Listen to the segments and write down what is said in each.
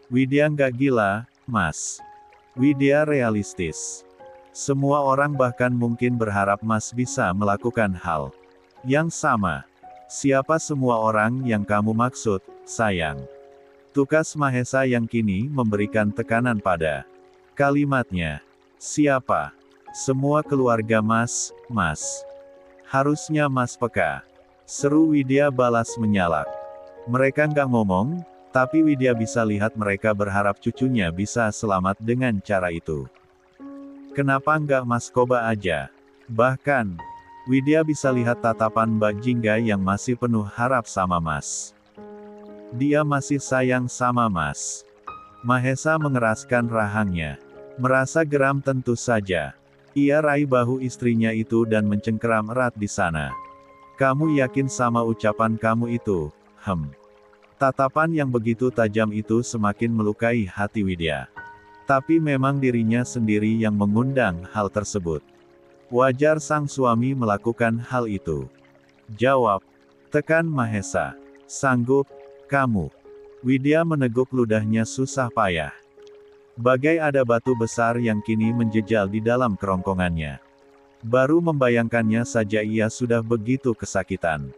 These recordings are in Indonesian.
Widya nggak gila, Mas. Widya realistis. Semua orang bahkan mungkin berharap Mas bisa melakukan hal yang sama. Siapa semua orang yang kamu maksud, sayang? Tukas Mahesa yang kini memberikan tekanan pada kalimatnya. Siapa? Semua keluarga Mas, Mas. Harusnya Mas peka. Seru Widya balas menyalak. Mereka nggak ngomong, tapi Widya bisa lihat mereka berharap cucunya bisa selamat dengan cara itu. Kenapa nggak Mas coba aja? Bahkan, Widya bisa lihat tatapan Mbak Jingga yang masih penuh harap sama Mas. Dia masih sayang sama Mas. Mahesa mengeraskan rahangnya. Merasa geram tentu saja. Ia raih bahu istrinya itu dan mencengkeram erat di sana. Kamu yakin sama ucapan kamu itu? Tatapan yang begitu tajam itu semakin melukai hati Widya. Tapi memang dirinya sendiri yang mengundang hal tersebut. Wajar sang suami melakukan hal itu. Jawab. Tekan Mahesa. Sanggup, kamu. Widya meneguk ludahnya susah payah. Bagai ada batu besar yang kini menjejal di dalam kerongkongannya. Baru membayangkannya saja ia sudah begitu kesakitan.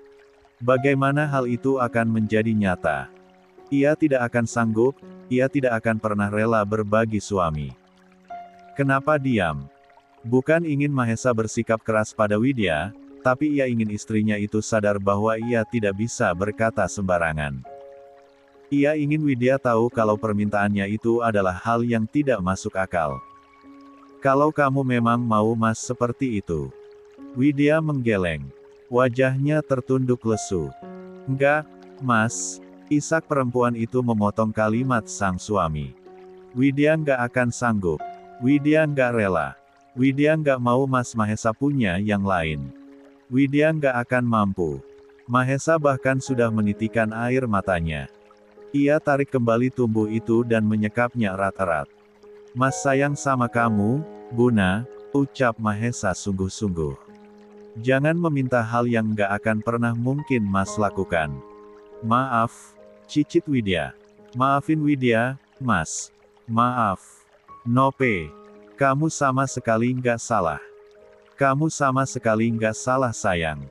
Bagaimana hal itu akan menjadi nyata? Ia tidak akan sanggup, ia tidak akan pernah rela berbagi suami. Kenapa diam? Bukan ingin Mahesa bersikap keras pada Widya, tapi ia ingin istrinya itu sadar bahwa ia tidak bisa berkata sembarangan. Ia ingin Widya tahu kalau permintaannya itu adalah hal yang tidak masuk akal. Kalau kamu memang mau Mas seperti itu. Widya menggeleng. Wajahnya tertunduk lesu. Enggak, Mas. Isak perempuan itu memotong kalimat sang suami. Widya nggak akan sanggup. Widya nggak rela. Widya nggak mau Mas Mahesa punya yang lain. Widya nggak akan mampu. Mahesa bahkan sudah menitikan air matanya. Ia tarik kembali tumbuh itu dan menyekapnya erat-erat. Mas sayang sama kamu, Buna, ucap Mahesa sungguh-sungguh. Jangan meminta hal yang nggak akan pernah mungkin Mas lakukan. Maaf, cicit Widya. Maafin Widya, Mas. Maaf. Nope. Kamu sama sekali nggak salah. Kamu sama sekali nggak salah sayang.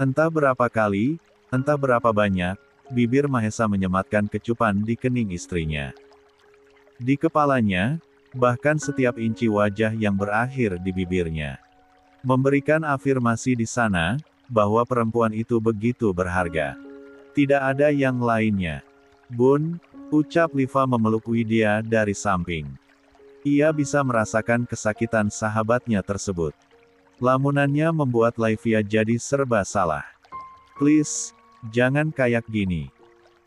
Entah berapa kali, entah berapa banyak, bibir Mahesa menyematkan kecupan di kening istrinya. Di kepalanya, bahkan setiap inci wajah yang berakhir di bibirnya. Memberikan afirmasi di sana, bahwa perempuan itu begitu berharga. Tidak ada yang lainnya. Bun, ucap Liva memeluk Widya dari samping. Ia bisa merasakan kesakitan sahabatnya tersebut. Lamunannya membuat Laivia jadi serba salah. Please, jangan kayak gini.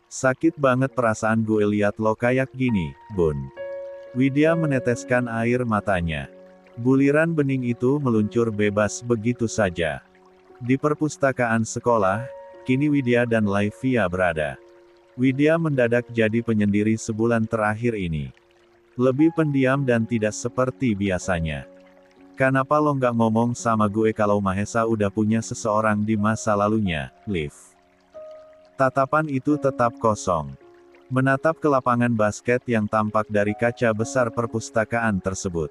Sakit banget perasaan gue liat lo kayak gini, Bun. Widya meneteskan air matanya. Buliran bening itu meluncur bebas begitu saja. Di perpustakaan sekolah, kini Widya dan Laivia berada. Widya mendadak jadi penyendiri sebulan terakhir ini. Lebih pendiam dan tidak seperti biasanya. Kenapa lo nggak ngomong sama gue kalau Mahesa udah punya seseorang di masa lalunya, Liv? Tatapan itu tetap kosong. Menatap ke lapangan basket yang tampak dari kaca besar perpustakaan tersebut.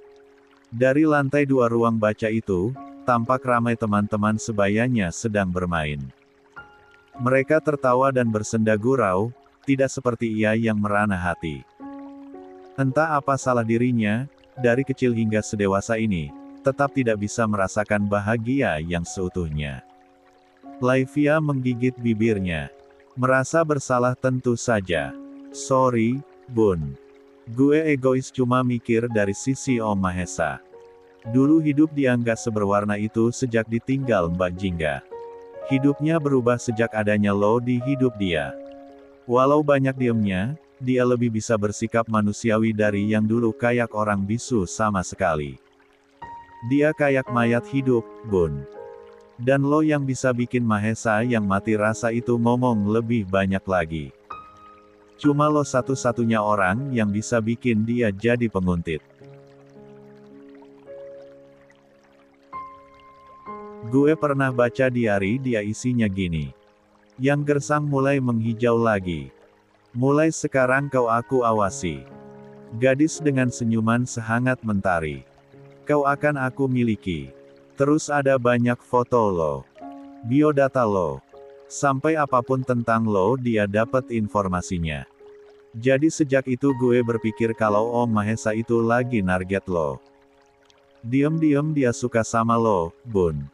Dari lantai 2 ruang baca itu, tampak ramai teman-teman sebayanya sedang bermain. Mereka tertawa dan bersenda gurau, tidak seperti ia yang merana hati. Entah apa salah dirinya, dari kecil hingga sedewasa ini, tetap tidak bisa merasakan bahagia yang seutuhnya. Laivia menggigit bibirnya. Merasa bersalah tentu saja. Sorry, Bun. Gue egois cuma mikir dari sisi Om Mahesa. Dulu hidup dia nggak seberwarna itu sejak ditinggal Mbak Jingga. Hidupnya berubah sejak adanya lo di hidup dia. Walau banyak diemnya, dia lebih bisa bersikap manusiawi dari yang dulu kayak orang bisu sama sekali. Dia kayak mayat hidup, Bun. Dan lo yang bisa bikin Mahesa yang mati rasa itu ngomong lebih banyak lagi. Cuma lo satu-satunya orang yang bisa bikin dia jadi penguntit. Gue pernah baca diari dia isinya gini. Yang gersang mulai menghijau lagi. Mulai sekarang kau aku awasi. Gadis dengan senyuman sehangat mentari. Kau akan aku miliki. Terus ada banyak foto lo. Biodata lo. Sampai apapun tentang lo dia dapat informasinya. Jadi sejak itu gue berpikir kalau Om Mahesa itu lagi narget lo. Diem-diem dia suka sama lo, Bun.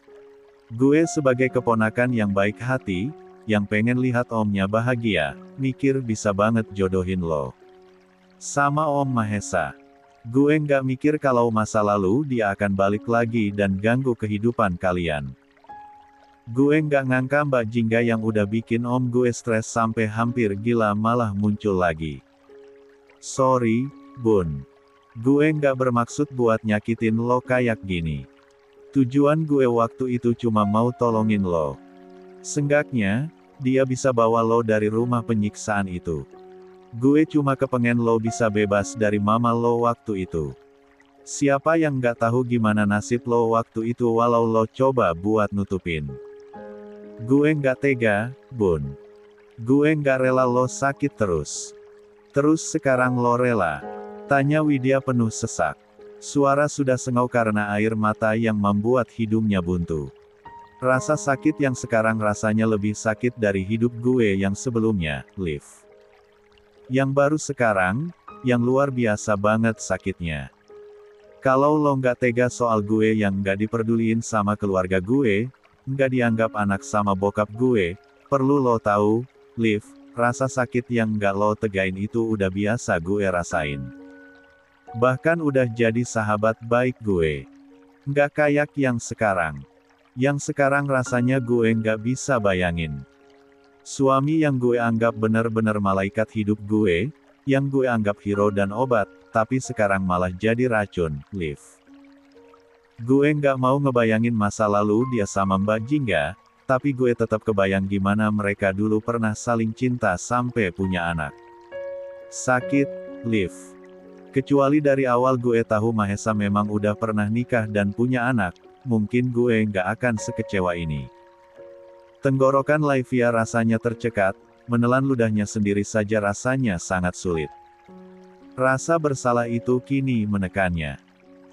Gue sebagai keponakan yang baik hati, yang pengen lihat omnya bahagia, mikir bisa banget jodohin lo sama Om Mahesa. Gue nggak mikir kalau masa lalu dia akan balik lagi dan ganggu kehidupan kalian. Gue nggak ngangka Mbak Jingga yang udah bikin om gue stres sampai hampir gila malah muncul lagi. Sorry, Bun. Gue nggak bermaksud buat nyakitin lo kayak gini. Tujuan gue waktu itu cuma mau tolongin lo. Seenggaknya, dia bisa bawa lo dari rumah penyiksaan itu. Gue cuma kepengen lo bisa bebas dari mama lo waktu itu. Siapa yang nggak tahu gimana nasib lo waktu itu walau lo coba buat nutupin. Gue nggak tega, Bun. Gue nggak rela lo sakit terus. Terus sekarang lo rela? Tanya Widya penuh sesak. Suara sudah sengau karena air mata yang membuat hidungnya buntu. Rasa sakit yang sekarang rasanya lebih sakit dari hidup gue yang sebelumnya, Liv. Yang baru sekarang, yang luar biasa banget sakitnya. Kalau lo nggak tega soal gue yang nggak diperduliin sama keluarga gue, nggak dianggap anak sama bokap gue, perlu lo tahu, Liv, rasa sakit yang nggak lo tegain itu udah biasa gue rasain. Bahkan udah jadi sahabat baik gue. Nggak kayak yang sekarang. Yang sekarang rasanya gue nggak bisa bayangin. Suami yang gue anggap bener-bener malaikat hidup gue, yang gue anggap hero dan obat, tapi sekarang malah jadi racun, Liv. Gue nggak mau ngebayangin masa lalu dia sama Mbak Jingga, tapi gue tetap kebayang gimana mereka dulu pernah saling cinta sampai punya anak. Sakit, Liv. Kecuali dari awal gue tahu Mahesa memang udah pernah nikah dan punya anak, mungkin gue nggak akan sekecewa ini. Tenggorokan Laivia rasanya tercekat, menelan ludahnya sendiri saja rasanya sangat sulit. Rasa bersalah itu kini menekannya.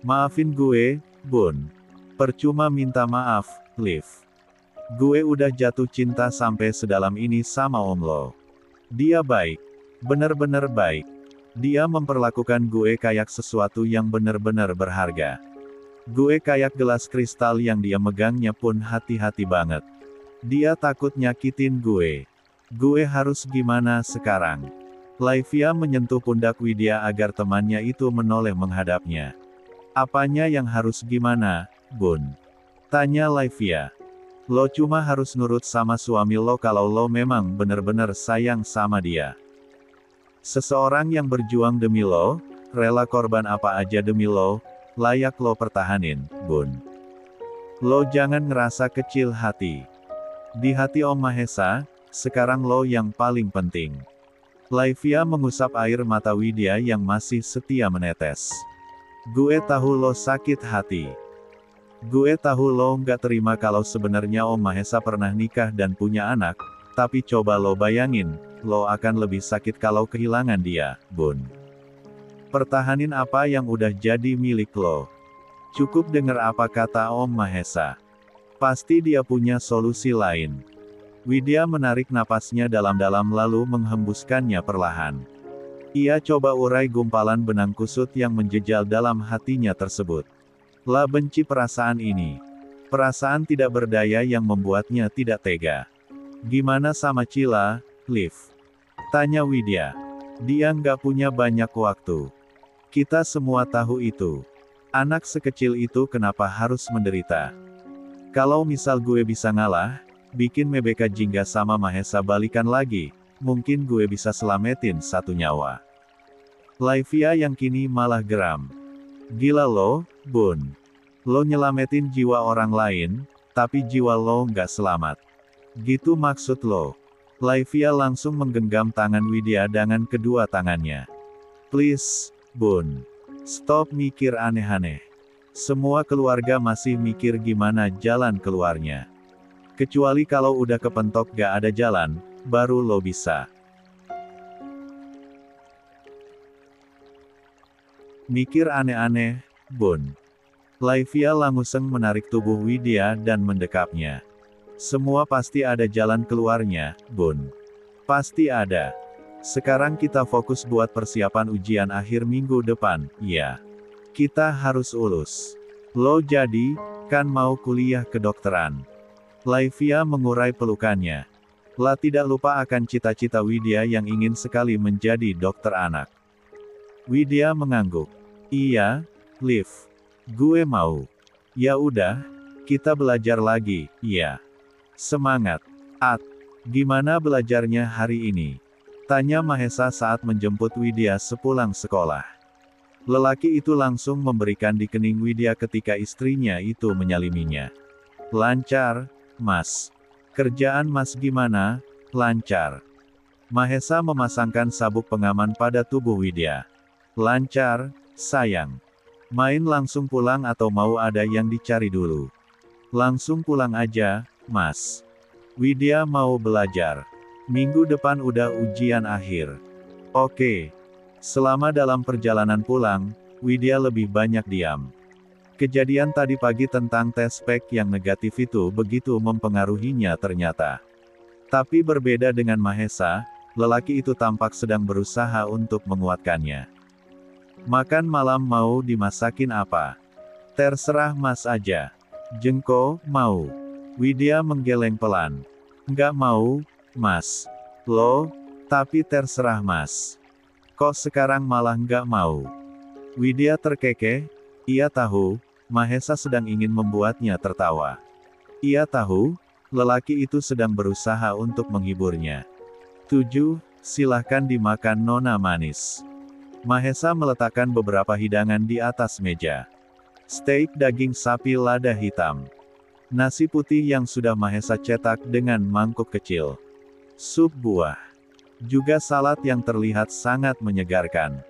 Maafin gue, Bun. Percuma minta maaf, Liv. Gue udah jatuh cinta sampai sedalam ini sama om lo. Dia baik. Bener-bener baik. Dia memperlakukan gue kayak sesuatu yang bener-bener berharga. Gue kayak gelas kristal yang dia megangnya pun hati-hati banget. Dia takut nyakitin gue. Gue harus gimana sekarang? Laivia menyentuh pundak Widya agar temannya itu menoleh menghadapnya. Apanya yang harus gimana, Bun? Tanya Laivia. Lo cuma harus nurut sama suami lo kalau lo memang bener-bener sayang sama dia. Seseorang yang berjuang demi lo, rela korban apa aja demi lo, layak lo pertahanin, Bun. Lo jangan ngerasa kecil hati. Di hati Om Mahesa, sekarang lo yang paling penting. Laivia mengusap air mata Widya yang masih setia menetes. Gue tahu lo sakit hati. Gue tahu lo nggak terima kalau sebenarnya Om Mahesa pernah nikah dan punya anak, tapi coba lo bayangin, lo akan lebih sakit kalau kehilangan dia, Bun. Pertahanin apa yang udah jadi milik lo. Cukup dengar apa kata Om Mahesa. Pasti dia punya solusi lain. Widya menarik napasnya dalam-dalam lalu menghembuskannya perlahan. Ia coba urai gumpalan benang kusut yang menjejal dalam hatinya tersebut. Lah benci perasaan ini. Perasaan tidak berdaya yang membuatnya tidak tega. Gimana sama Cila, Liv? Tanya Widya. Dia nggak punya banyak waktu. Kita semua tahu itu. Anak sekecil itu kenapa harus menderita? Kalau misal gue bisa ngalah, bikin Mebeka Jingga sama Mahesa balikan lagi, mungkin gue bisa selamatin satu nyawa. Laivia yang kini malah geram. Gila lo, Bun. Lo nyelamatin jiwa orang lain, tapi jiwa lo nggak selamat. Gitu maksud lo. Laivia langsung menggenggam tangan Widya dengan kedua tangannya. Please, Bun. Stop mikir aneh-aneh. Semua keluarga masih mikir gimana jalan keluarnya. Kecuali kalau udah kepentok gak ada jalan, baru lo bisa. Mikir aneh-aneh, Bun. Laivia langsung menarik tubuh Widya dan mendekapnya. Semua pasti ada jalan keluarnya, Bun. Pasti ada. Sekarang kita fokus buat persiapan ujian akhir minggu depan, ya. Kita harus lulus. Lo jadi, kan mau kuliah kedokteran. Laivia mengurai pelukannya. La tidak lupa akan cita-cita Widya yang ingin sekali menjadi dokter anak. Widya mengangguk. Iya, Liv. Gue mau. Ya udah, kita belajar lagi, ya. Semangat. Gimana belajarnya hari ini? Tanya Mahesa saat menjemput Widya sepulang sekolah. Lelaki itu langsung memberikan di kening Widya ketika istrinya itu menyaliminya. Lancar, Mas. Kerjaan Mas gimana? Lancar. Mahesa memasangkan sabuk pengaman pada tubuh Widya. Lancar, sayang. Main langsung pulang atau mau ada yang dicari dulu? Langsung pulang aja, Mas. Widya mau belajar. Minggu depan udah ujian akhir. Oke. Selama dalam perjalanan pulang, Widya lebih banyak diam. Kejadian tadi pagi tentang tes PEK yang negatif itu begitu mempengaruhinya ternyata. Tapi berbeda dengan Mahesa, lelaki itu tampak sedang berusaha untuk menguatkannya. Makan malam mau dimasakin apa? Terserah Mas aja. Jengko, mau. Widya menggeleng pelan. Nggak mau, Mas. Loh, tapi terserah Mas. Kok sekarang malah nggak mau? Widya terkekeh. Ia tahu, Mahesa sedang ingin membuatnya tertawa. Ia tahu, lelaki itu sedang berusaha untuk menghiburnya. 7. Silahkan dimakan Nona manis. Mahesa meletakkan beberapa hidangan di atas meja. Steak daging sapi lada hitam. Nasi putih yang sudah Mahesa cetak dengan mangkuk kecil. Sup buah. Juga salad yang terlihat sangat menyegarkan.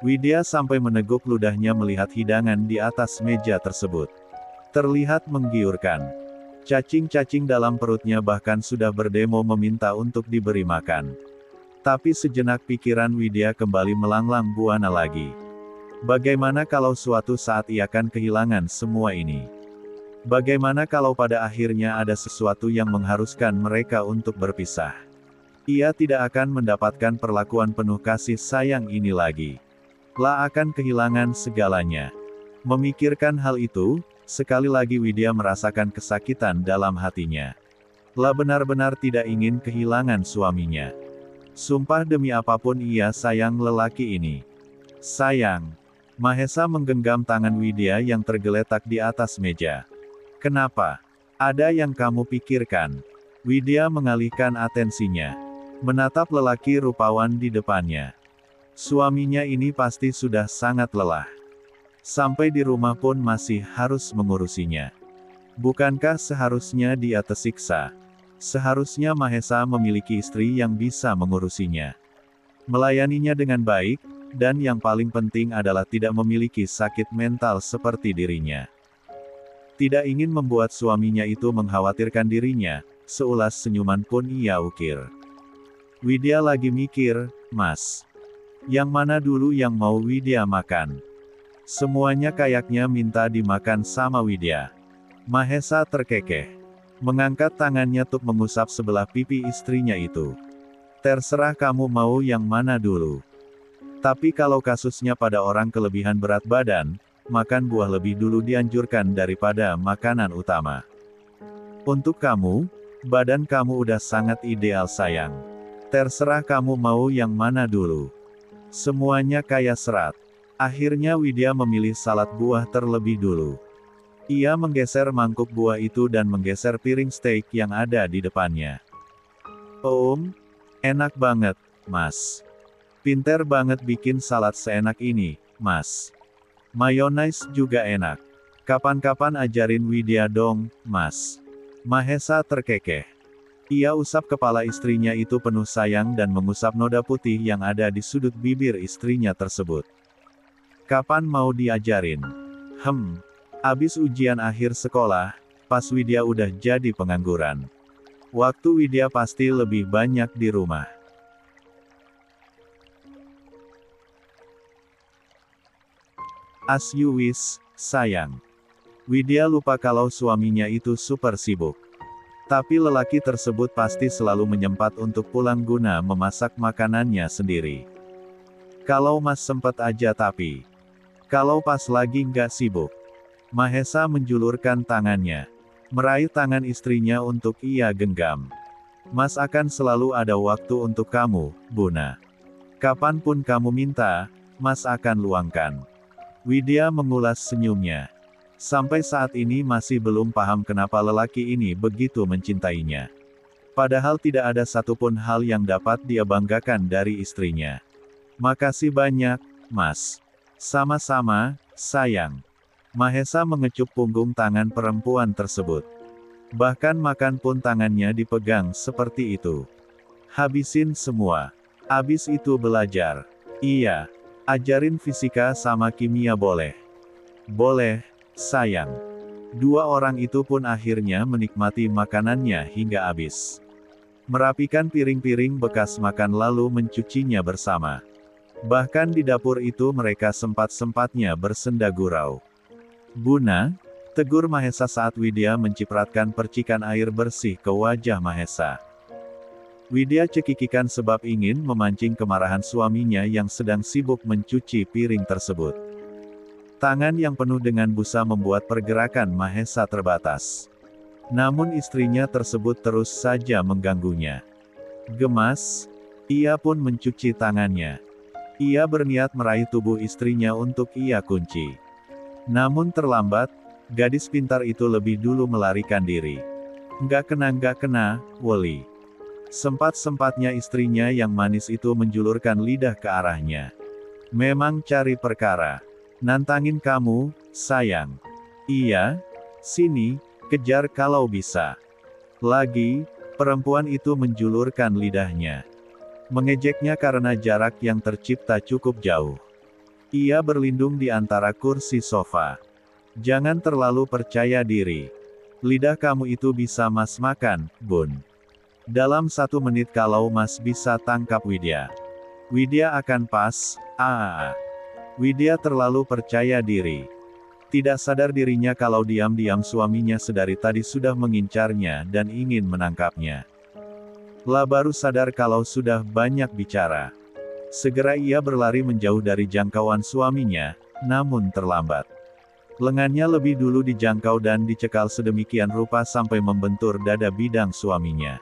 Widya sampai meneguk ludahnya melihat hidangan di atas meja tersebut. Terlihat menggiurkan. Cacing-cacing dalam perutnya bahkan sudah berdemo meminta untuk diberi makan. Tapi sejenak pikiran Widya kembali melanglang buana lagi. Bagaimana kalau suatu saat ia akan kehilangan semua ini? Bagaimana kalau pada akhirnya ada sesuatu yang mengharuskan mereka untuk berpisah? Ia tidak akan mendapatkan perlakuan penuh kasih sayang ini lagi. La akan kehilangan segalanya. Memikirkan hal itu, sekali lagi Widya merasakan kesakitan dalam hatinya. La benar-benar tidak ingin kehilangan suaminya. Sumpah demi apapun ia sayang lelaki ini. Sayang. Mahesa menggenggam tangan Widya yang tergeletak di atas meja. Kenapa? Ada yang kamu pikirkan? Widya mengalihkan atensinya. Menatap lelaki rupawan di depannya. Suaminya ini pasti sudah sangat lelah. Sampai di rumah pun masih harus mengurusinya. Bukankah seharusnya dia tersiksa? Seharusnya Mahesa memiliki istri yang bisa mengurusinya. Melayaninya dengan baik, dan yang paling penting adalah tidak memiliki sakit mental seperti dirinya. Tidak ingin membuat suaminya itu mengkhawatirkan dirinya, seulas senyuman pun ia ukir. Widya lagi mikir, Mas. Yang mana dulu yang mau Widya makan? Semuanya kayaknya minta dimakan sama Widya. Mahesa terkekeh. Mengangkat tangannya untuk mengusap sebelah pipi istrinya itu. Terserah kamu mau yang mana dulu. Tapi kalau kasusnya pada orang kelebihan berat badan, makan buah lebih dulu dianjurkan daripada makanan utama. Untuk kamu, badan kamu udah sangat ideal sayang. Terserah kamu mau yang mana dulu. Semuanya kaya serat. Akhirnya Widya memilih salad buah terlebih dulu. Ia menggeser mangkuk buah itu dan menggeser piring steak yang ada di depannya. Enak banget, Mas. Pinter banget bikin salad seenak ini, Mas. Mayonaise juga enak. Kapan-kapan ajarin Widya dong, Mas. Mahesa terkekeh. Ia usap kepala istrinya itu penuh sayang dan mengusap noda putih yang ada di sudut bibir istrinya tersebut. Kapan mau diajarin? Abis ujian akhir sekolah, pas Widya udah jadi pengangguran. Waktu Widya pasti lebih banyak di rumah. As you wish, sayang. Widya lupa kalau suaminya itu super sibuk. Tapi lelaki tersebut pasti selalu menyempat untuk pulang guna memasak makanannya sendiri. Kalau Mas sempet aja tapi. Kalau pas lagi nggak sibuk. Mahesa menjulurkan tangannya. Meraih tangan istrinya untuk ia genggam. Mas akan selalu ada waktu untuk kamu, Buna. Kapanpun kamu minta, Mas akan luangkan. Widya mengulas senyumnya. Sampai saat ini masih belum paham kenapa lelaki ini begitu mencintainya. Padahal tidak ada satupun hal yang dapat dia banggakan dari istrinya. Makasih banyak, Mas. Sama-sama, sayang. Mahesa mengecup punggung tangan perempuan tersebut. Bahkan makan pun tangannya dipegang seperti itu. Habisin semua. Abis itu belajar. Iya. Ajarin fisika sama kimia boleh. Boleh, sayang. Dua orang itu pun akhirnya menikmati makanannya hingga habis. Merapikan piring-piring bekas makan lalu mencucinya bersama. Bahkan di dapur itu mereka sempat-sempatnya bersenda gurau. Buna, tegur Mahesa saat Widya mencipratkan percikan air bersih ke wajah Mahesa. Widya cekikikan sebab ingin memancing kemarahan suaminya yang sedang sibuk mencuci piring tersebut. Tangan yang penuh dengan busa membuat pergerakan Mahesa terbatas. Namun istrinya tersebut terus saja mengganggunya. Gemas, ia pun mencuci tangannya. Ia berniat meraih tubuh istrinya untuk ia kunci. Namun terlambat, gadis pintar itu lebih dulu melarikan diri. Nggak kena, Woli. Sempat-sempatnya istrinya yang manis itu menjulurkan lidah ke arahnya. Memang cari perkara. Nantangin kamu, sayang. Iya, sini, kejar kalau bisa. Lagi, perempuan itu menjulurkan lidahnya. Mengejeknya karena jarak yang tercipta cukup jauh. Ia berlindung di antara kursi sofa. Jangan terlalu percaya diri. Lidah kamu itu bisa Mas makan, Bun. Dalam 1 menit kalau Mas bisa tangkap Widya. Widya akan pas, Widya terlalu percaya diri. Tidak sadar dirinya kalau diam-diam suaminya sedari tadi sudah mengincarnya dan ingin menangkapnya. Baru sadar kalau sudah banyak bicara. Segera ia berlari menjauh dari jangkauan suaminya, namun terlambat. Lengannya lebih dulu dijangkau dan dicekal sedemikian rupa sampai membentur dada bidang suaminya.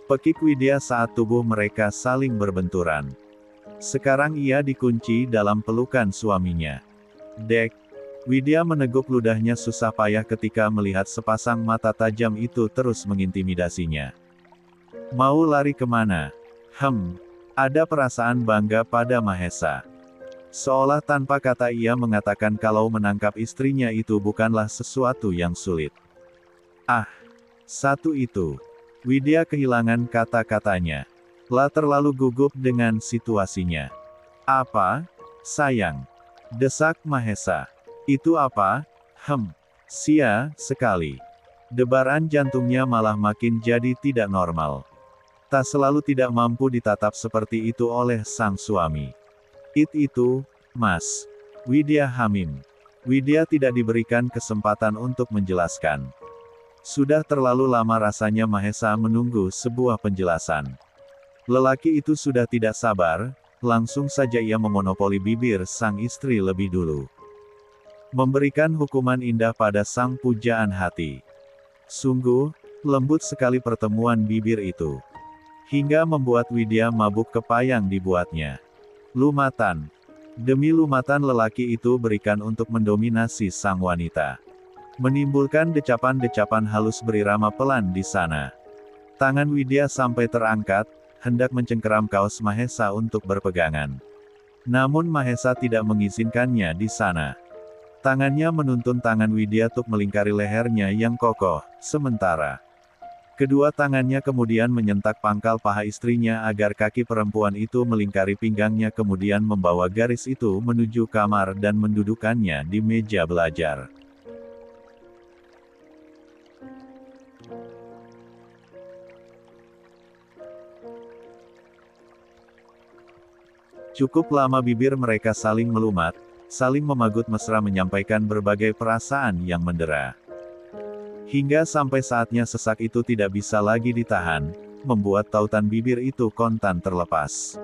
Pekik Widya saat tubuh mereka saling berbenturan. Sekarang ia dikunci dalam pelukan suaminya. Dek. Widya meneguk ludahnya susah payah ketika melihat sepasang mata tajam itu terus mengintimidasinya. Mau lari kemana? Ada perasaan bangga pada Mahesa. Seolah tanpa kata ia mengatakan kalau menangkap istrinya itu bukanlah sesuatu yang sulit. Satu itu. Widya kehilangan kata-katanya. Terlalu gugup dengan situasinya. Apa? Sayang. Desak Mahesa. Itu apa? Sia sekali. Debaran jantungnya malah makin jadi tidak normal. Tak selalu tidak mampu ditatap seperti itu oleh sang suami. Itu, Mas. Widya hamim. Widya tidak diberikan kesempatan untuk menjelaskan. Sudah terlalu lama rasanya Mahesa menunggu sebuah penjelasan. Lelaki itu sudah tidak sabar, langsung saja ia memonopoli bibir sang istri lebih dulu. Memberikan hukuman indah pada sang pujaan hati. Sungguh, lembut sekali pertemuan bibir itu. Hingga membuat Widya mabuk kepayang dibuatnya. Lumatan. Demi lumatan lelaki itu berikan untuk mendominasi sang wanita. Menimbulkan decapan-decapan halus berirama pelan di sana. Tangan Widya sampai terangkat, hendak mencengkeram kaos Mahesa untuk berpegangan. Namun Mahesa tidak mengizinkannya di sana. Tangannya menuntun tangan Widya untuk melingkari lehernya yang kokoh, sementara kedua tangannya kemudian menyentak pangkal paha istrinya agar kaki perempuan itu melingkari pinggangnya kemudian membawa garis itu menuju kamar dan mendudukannya di meja belajar. Cukup lama bibir mereka saling melumat, saling memagut mesra menyampaikan berbagai perasaan yang mendera. Hingga sampai saatnya sesak itu tidak bisa lagi ditahan, membuat tautan bibir itu kontan terlepas.